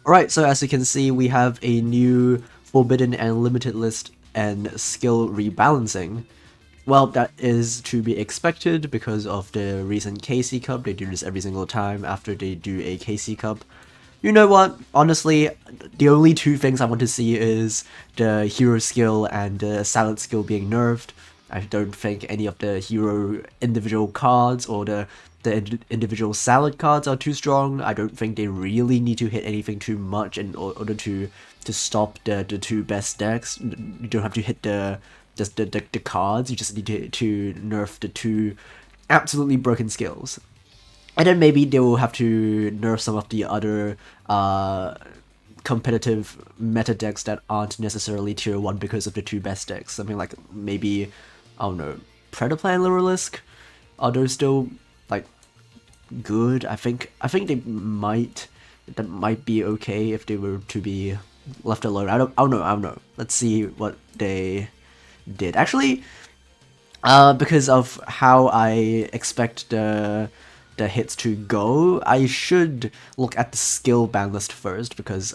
Alright, so as you can see, we have a new forbidden and limited list and skill rebalancing. Well, that is to be expected because of the recent KC Cup. They do this every single time after they do a KC Cup. You know what? Honestly, the only two things I want to see is the hero skill and the salad skill being nerfed. I don't think any of the hero individual cards or the individual salad cards are too strong. I don't think they really need to hit anything too much in order to stop the two best decks. You don't have to hit the cards. You just need to nerf the two absolutely broken skills. And then maybe they will have to nerf some of the other competitive meta decks that aren't necessarily tier 1 because of the two best decks. Something like maybe, I don't know, Predaplan and Luralisk? Are those still, like, good? I think that might be okay if they were to be left alone. I don't know. Let's see what they did. Actually, because of how I expect the hits to go, I should look at the skill ban list first because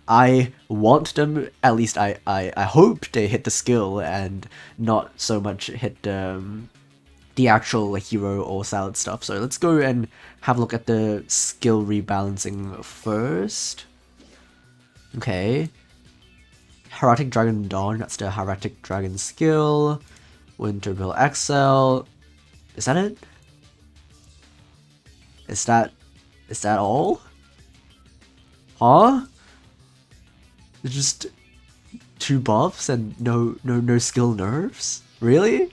I want them, at least I hope they hit the skill and not so much hit the actual hero or salad stuff. So let's go and have a look at the skill rebalancing first. Okay. Heretic Dragon Dawn, that's the Heretic Dragon skill. Winter Bill XL. Is that it? Is that all? Huh? It's just two buffs and no skill nerfs? Really?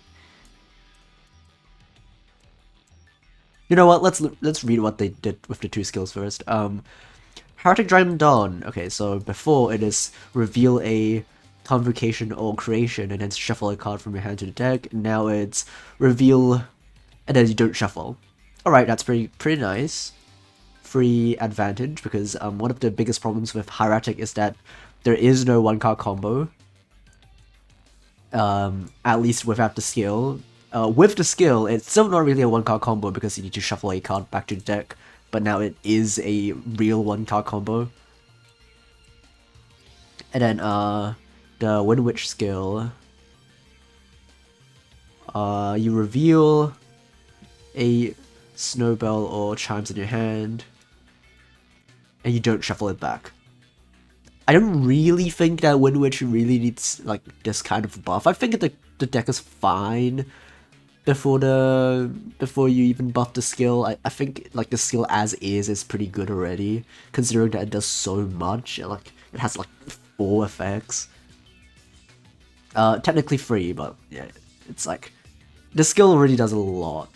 You know what? Let's read what they did with the two skills first. Heretic Dragon Dawn. Okay, so before it is reveal a convocation or creation and then shuffle a card from your hand to the deck. Now it's reveal and then you don't shuffle. Alright, that's pretty nice. Free advantage because one of the biggest problems with Hieratic is that there is no one card combo. At least without the skill. With the skill, it's still not really a one card combo because you need to shuffle a card back to the deck, but now it is a real one card combo. And then the Wind Witch skill, you reveal a Snowbell or Chimes in your hand, and you don't shuffle it back. I don't really think that Wind Witch really needs like this kind of buff. I think the deck is fine before you even buff the skill. I think like the skill as is pretty good already, considering that it does so much. Like it has like 4 effects. Technically 3, but yeah, it's like the skill already does a lot.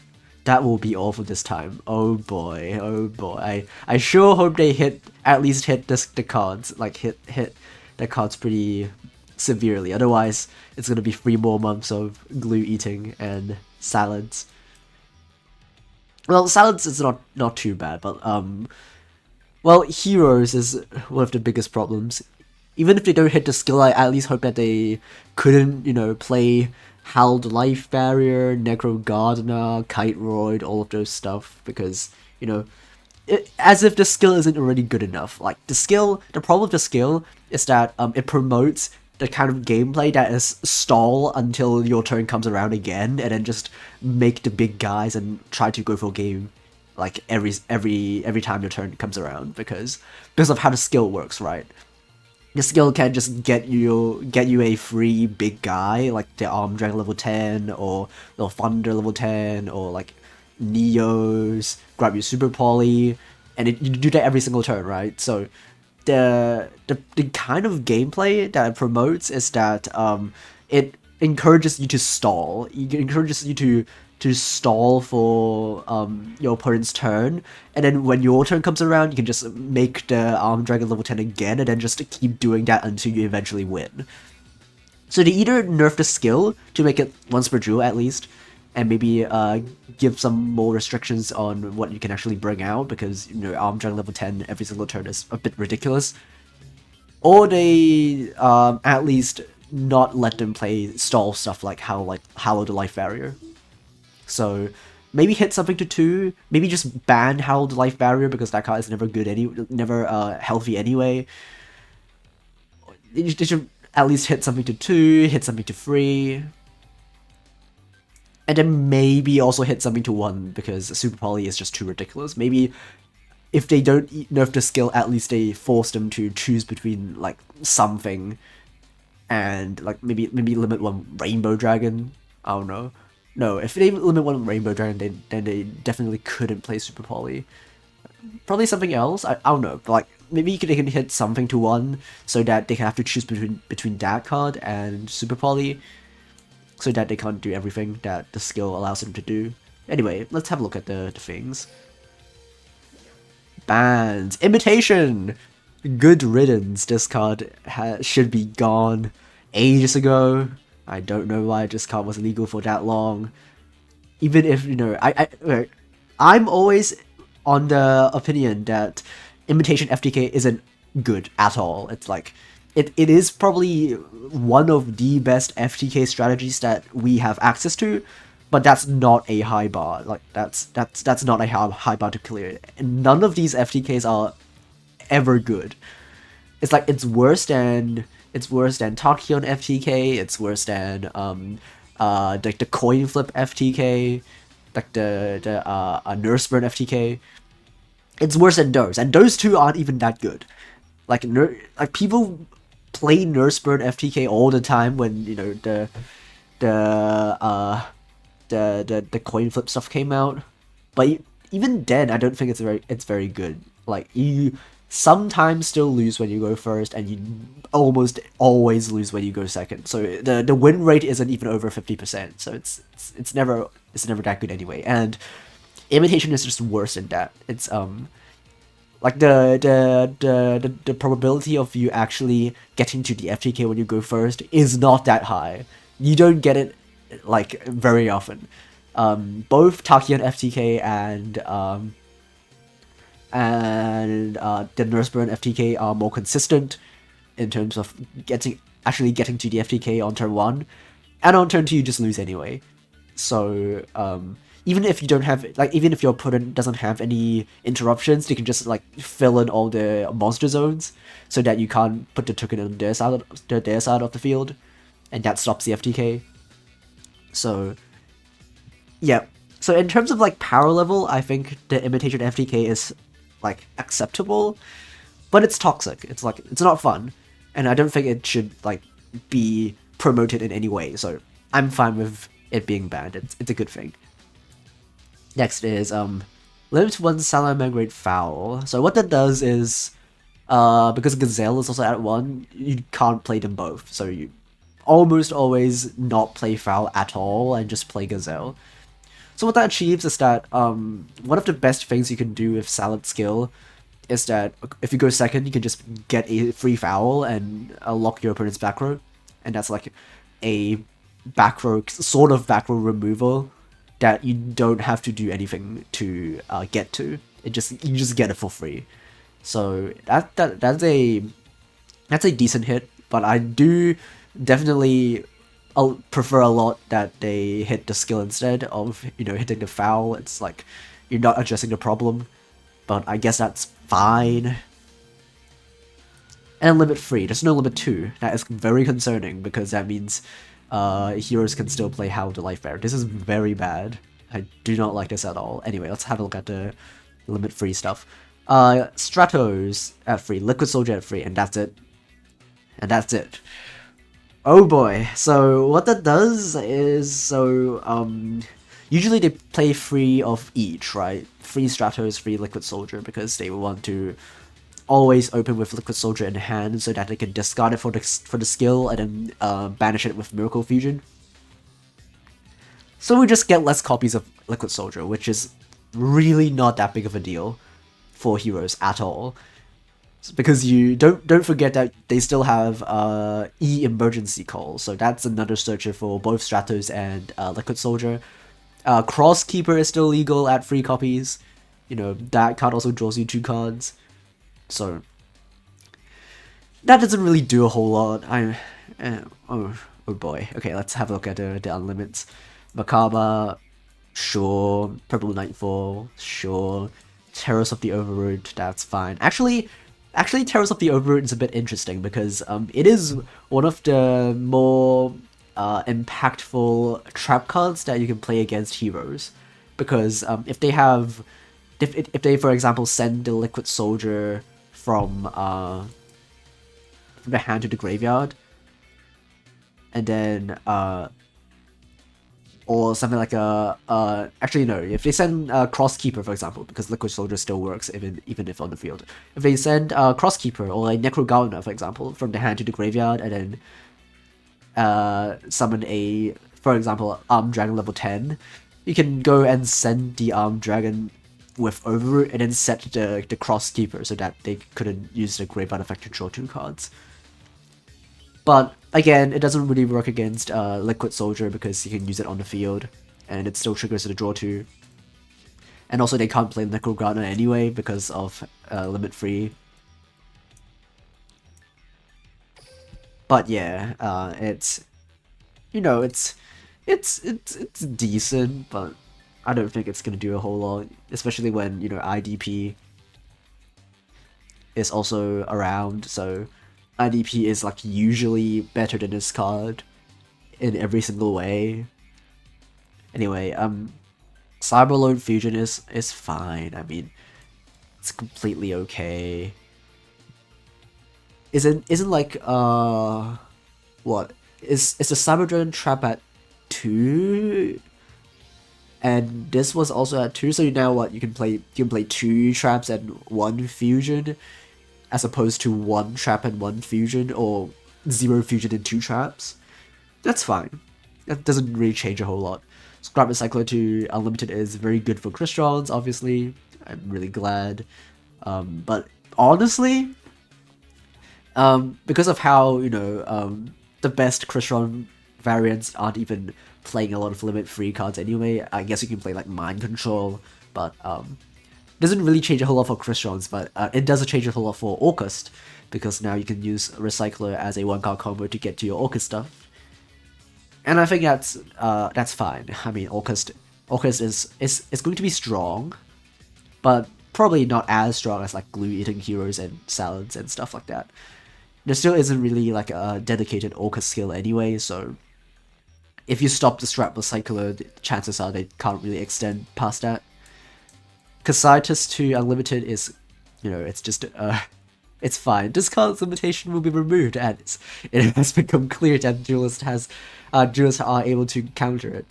That will be all for this time. Oh boy, oh boy. I sure hope they at least hit the cards, like hit the cards pretty severely. Otherwise, it's gonna be 3 more months of glue eating and salads. Well, salads is not too bad, but well, heroes is one of the biggest problems. Even if they don't hit the skill, I at least hope that they couldn't, play Howled Life Barrier, Necro Gardener, Kite Roid, all of those stuff, because, as if the skill isn't already good enough. Like, the problem with the skill is that it promotes the kind of gameplay that is stall until your turn comes around again, and then just make the big guys and try to go for a game, like, every time your turn comes around, because of how the skill works, right? The skill can just get you a free big guy, like the Arm Dragon level 10, or the Thunder level 10, or like Neos, grab your Super Poly, and you do that every single turn, right? So the kind of gameplay that it promotes is that it encourages you to stall. It encourages you to stall for your opponent's turn, and then when your turn comes around, you can just make the Arm Dragon level 10 again, and then just keep doing that until you eventually win. So they either nerf the skill to make it once per duel at least, and maybe give some more restrictions on what you can actually bring out, because Arm Dragon level 10 every single turn is a bit ridiculous. Or they at least not let them play stall stuff like Hollow the Life Barrier. So maybe hit something to 2. Maybe just ban Herald Life Barrier because that card is never good never healthy anyway. They should at least hit something to 2, hit something to 3. And then maybe also hit something to 1 because Super Poly is just too ridiculous. Maybe if they don't nerf the skill, at least they force them to choose between like something, and like maybe limit 1 Rainbow Dragon. I don't know. No, if they limit 1 Rainbow Dragon, then they definitely couldn't play Super Poly. Probably something else. I don't know. But like maybe they can hit something to 1 so that they have to choose between that card and Super Poly, so that they can't do everything that the skill allows them to do. Anyway, let's have a look at the things. Bans. Imitation! Good riddance. This card should be gone ages ago. I don't know why this card was illegal for that long. Even if, you know, I'm always on the opinion that Imitation FTK isn't good at all. It's like, it is probably one of the best FTK strategies that we have access to, but that's not a high bar. Like that's not a high bar to clear. And none of these FTKs are ever good. It's like it's worse than Tachyon FTK. It's worse than like the coin flip FTK, like the nurse burn FTK. It's worse than those, and those two aren't even that good. Like people play nurse burn FTK all the time when, you know, the coin flip stuff came out, but even then I don't think it's very good. Like you sometimes still lose when you go first, and you almost always lose when you go second. So the win rate isn't even over 50%. So it's never that good anyway. And Imitation is just worse than that. It's like the probability of you actually getting to the FTK when you go first is not that high. You don't get it like very often. Both Tachyon FTK and the Nurse Burn FTK are more consistent in terms of actually getting to the FTK on turn 1, and on turn 2 you just lose anyway. So even if you don't have, like, even if your opponent doesn't have any interruptions, they can just like fill in all the monster zones so that you can't put the token on their side of the field, and that stops the FTK. So yeah. So in terms of like power level, I think the Imitation FTK is like acceptable, but it's toxic. It's like, it's not fun, and I don't think it should like be promoted in any way. So I'm fine with it being banned. It's a good thing. Next is limit 1 Salamangreat Foul. So what that does is because Gazelle is also at 1, you can't play them both. So you almost always not play Foul at all and just play Gazelle. So what that achieves is that one of the best things you can do with Salad skill is that if you go second, you can just get a free Foul and lock your opponent's back row, and that's like a sort of back row removal that you don't have to do anything to get to. You just get it for free. So that's a decent hit, but I do definitely prefer a lot that they hit the skill instead of, you know, hitting the foul. It's like you're not addressing the problem, but I guess that's fine. And limit 3, there's no limit 2. That is very concerning because that means heroes can still play How the Life Bearer. This is very bad. I do not like this at all. Anyway, let's have a look at the limit 3 stuff. Stratos at 3, Liquid Soldier at 3, and that's it. And that's it. Oh boy. So what that does is, usually they play 3 of each, right? 3 Stratos, 3 Liquid Soldier, because they want to always open with Liquid Soldier in hand so that they can discard it for the skill and then banish it with Miracle Fusion. So we just get less copies of Liquid Soldier, which is really not that big of a deal for heroes at all. Because you don't forget that they still have emergency call, so that's another searcher for both Stratos and Liquid Soldier. Crosskeeper is still legal at 3 copies. You know, that card also draws you 2 cards. So that doesn't really do a whole lot. Oh boy. Okay, let's have a look at the unlimits. Makaba, sure. Purple Nightfall, sure. Terrace of the Overroot, that's fine. Actually, Terrace of the Overroot is a bit interesting because it is one of the more impactful trap cards that you can play against heroes. Because if they have, if they for example send the Liquid Soldier from the hand to the graveyard, and then or something like actually no, if they send Crosskeeper for example, because Liquid Soldier still works even if on the field. If they send Crosskeeper or like Necro Gardener for example from the hand to the graveyard and then summon a, for example, Armed Dragon level 10, you can go and send the Armed Dragon with Overroot and then set the Crosskeeper so that they couldn't use the graveyard effect to draw 2 cards. But again, it doesn't really work against Liquid Soldier because you can use it on the field, and it still triggers the draw 2. And also they can't play Necro Gardener anyway because of limit free. But yeah, it's, you know, it's decent, but I don't think it's gonna do a whole lot, especially when, you know, IDP is also around, so IDP is like usually better than this card in every single way. Anyway, Cyberload Fusion is fine. I mean, it's completely okay. Isn't like what is the Cyber Dragon trap at 2? And this was also at 2, so now what, you can play 2 traps and 1 fusion, as opposed to 1 trap and 1 fusion, or 0 fusion and 2 traps. That's fine. That doesn't really change a whole lot. Scrap Recycler to Unlimited is very good for Crystons, obviously. I'm really glad. But honestly, because of how, you know, the best Crystron variants aren't even playing a lot of limit-free cards anyway, I guess you can play like Mind Control, but doesn't really change a whole lot for Crystons, but it does change a whole lot for Orcust, because now you can use Recycler as a 1-card combo to get to your Orcust stuff. And I think that's fine. I mean, Orcust is going to be strong, but probably not as strong as like glue-eating heroes and salads and stuff like that. There still isn't really like a dedicated Orcust skill anyway, so if you stop the Scrap Recycler, the chances are they can't really extend past that. Cassitus to Unlimited is, you know, it's just, it's fine. This card's limitation will be removed, and it has become clear that duelists are able to counter it.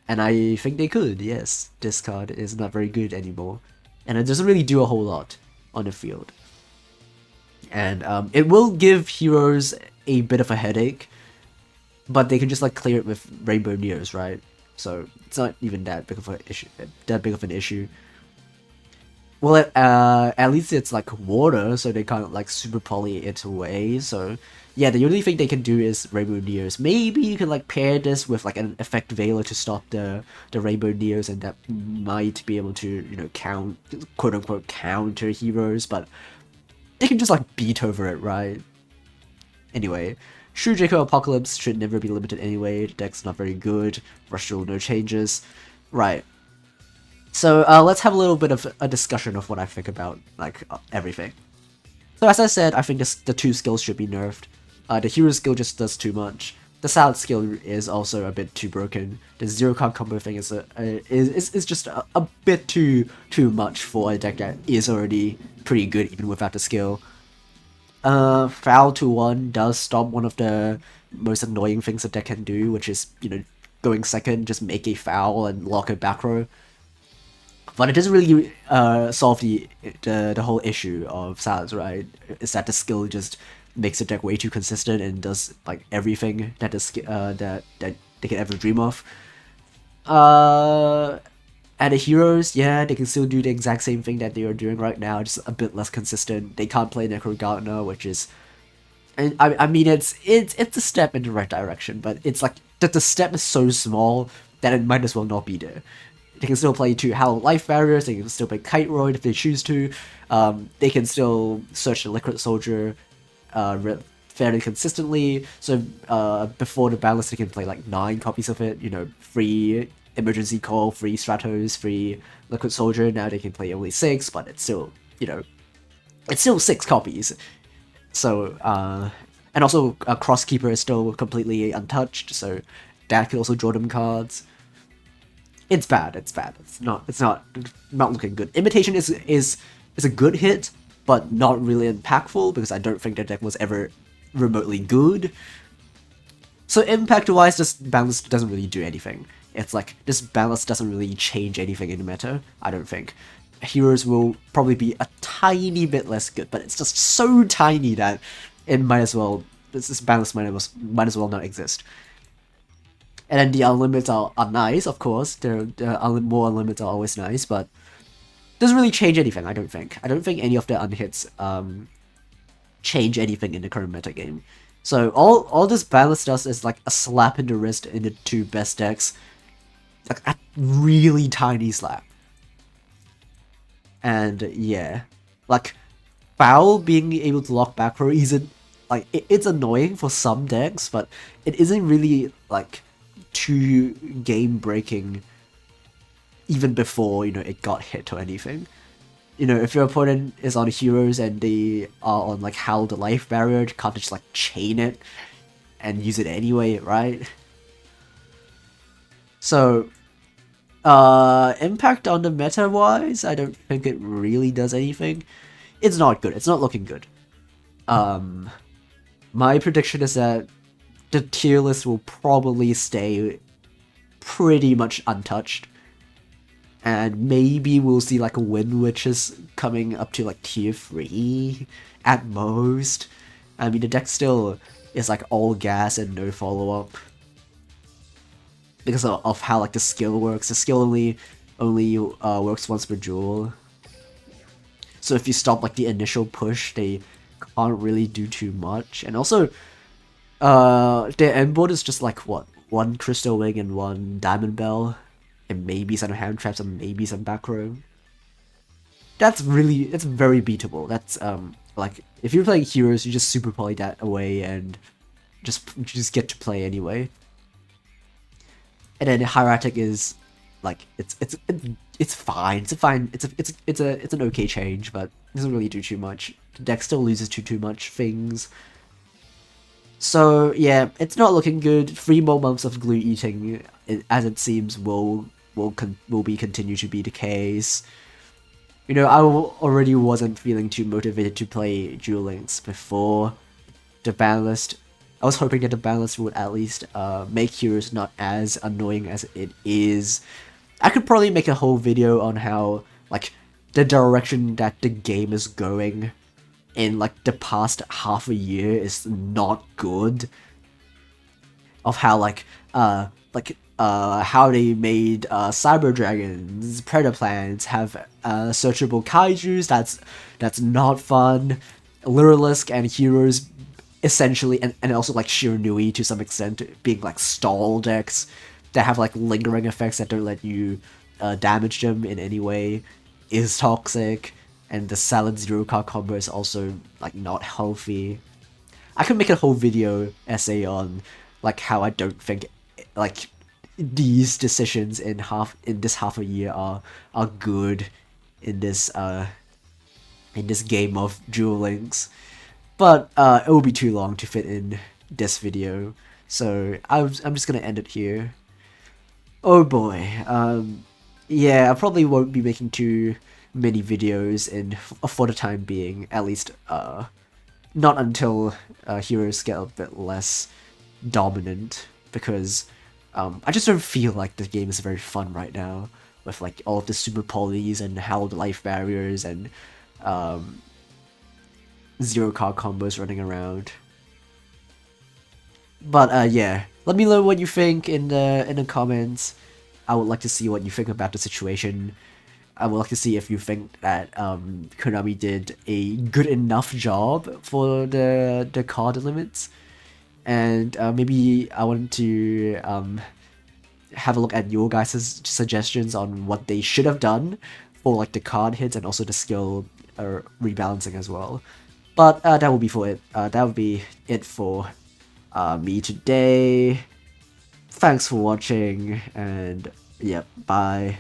And I think they could, yes. This card is not very good anymore. And it doesn't really do a whole lot on the field. And it will give heroes a bit of a headache, but they can just like clear it with Rainbow Nears, right? So it's not even that big of an issue. Well, at least it's like water, so they can't like super poly it away. So yeah, the only thing they can do is Rainbow Nears. Maybe you can like pair this with like an Effect Veiler to stop the Rainbow Nears, and that might be able to, you know, quote unquote counter heroes, but they can just like beat over it, right? Anyway, Shrew Draco Apocalypse should never be limited anyway. The deck's not very good. Rush Rule, no changes. Right. So let's have a little bit of a discussion of what I think about like everything. So as I said, I think the 2 skills should be nerfed. The hero skill just does too much. The salad skill is also a bit too broken. The 0-card combo thing is just a bit too much for a deck that is already pretty good even without the skill. Foul to 1 does stop one of the most annoying things a deck can do, which is, you know, going second, just make a foul and lock a back row. But it doesn't really solve the whole issue of salads, right? Is that the skill just makes the deck way too consistent and does like everything that that they can ever dream of. And the heroes, yeah, they can still do the exact same thing that they are doing right now, just a bit less consistent. They can't play Necro Gardener, which is, and I mean it's a step in the right direction, but it's like that the step is so small that it might as well not be there. They can still play 2 Hallowed Life Barriers, they can still play Kite Roid if they choose to, they can still search the Liquid Soldier fairly consistently, so before the banlist they can play like 9 copies of it, you know, free Emergency Call, free Stratos, free Liquid Soldier. Now they can play only 6, but it's still, you know, it's still 6 copies. So, and also Crosskeeper is still completely untouched, so that can also draw them cards. It's bad. It's bad. It's not looking good. Imitation is a good hit, but not really impactful because I don't think the deck was ever remotely good. So impact-wise, this banlist doesn't really do anything. It's like, this banlist doesn't really change anything in the meta, I don't think. Heroes will probably be a tiny bit less good, but it's just so tiny that it might as well, this banlist might as well not exist. And then the unlimits are nice, of course. More unlimits are always nice, but doesn't really change anything, I don't think. I don't think any of the unhits change anything in the current meta game. So all this balance does is like a slap in the wrist in the 2 best decks. Like a really tiny slap. And yeah. Like Foul being able to lock back row isn't like it's annoying for some decks, but it isn't really like too game breaking even before, you know, it got hit or anything. You know, if your opponent is on heroes and they are on like Howl the Life Barrier, you can't just like chain it and use it anyway, right? So, impact on the meta wise, I don't think it really does anything. It's not good, it's not looking good. My prediction is that the tier list will probably stay pretty much untouched. And maybe we'll see like a Wind Witches coming up to like tier 3 at most. I mean, the deck still is like all gas and no follow-up. Because of how like the skill works. The skill only works once per duel. So if you stop like the initial push, they can't really do too much. And also, their end board is just like what? 1 Crystal Wing and 1 Diamond Bell. And maybe some hand traps and maybe some back row. That's very beatable. That's like if you're playing heroes, you just super poly that away and just get to play anyway. And then Hieratic is like it's fine. It's an okay change, but it doesn't really do too much. The deck still loses to too much things. So yeah, it's not looking good. 3 more months of glue eating, as it seems, will continue to be the case. You know, I already wasn't feeling too motivated to play Duel Links before the ban list. I was hoping that the ban list would at least make heroes not as annoying as it is. I could probably make a whole video on how like the direction that the game is going in like the past half a year is not good. Of how how they made Cyber Dragons, Predaplants have searchable kaijus. That's not fun. Luralisk and heroes essentially, and also like Shiranui to some extent, being like stall decks that have like lingering effects that don't let you damage them in any way, is toxic. And the Salad 0-card combo is also like not healthy. I could make a whole video essay on like how I don't think like these decisions in this half a year are good in this game of Duel Links. But it will be too long to fit in this video, so I'm just gonna end it here. Oh boy, yeah, I probably won't be making too many videos for the time being, at least not until heroes get a bit less dominant, because I just don't feel like the game is very fun right now, with like all of the super polys and held life barriers and 0-card combos running around. But yeah, let me know what you think in the comments. I would like to see what you think about the situation. I would like to see if you think that Konami did a good enough job for the card limits. And maybe I want to have a look at your guys' suggestions on what they should have done for like the card hits and also the skill rebalancing as well. But that will be for it. That will be it for me today. Thanks for watching, and Yep, bye.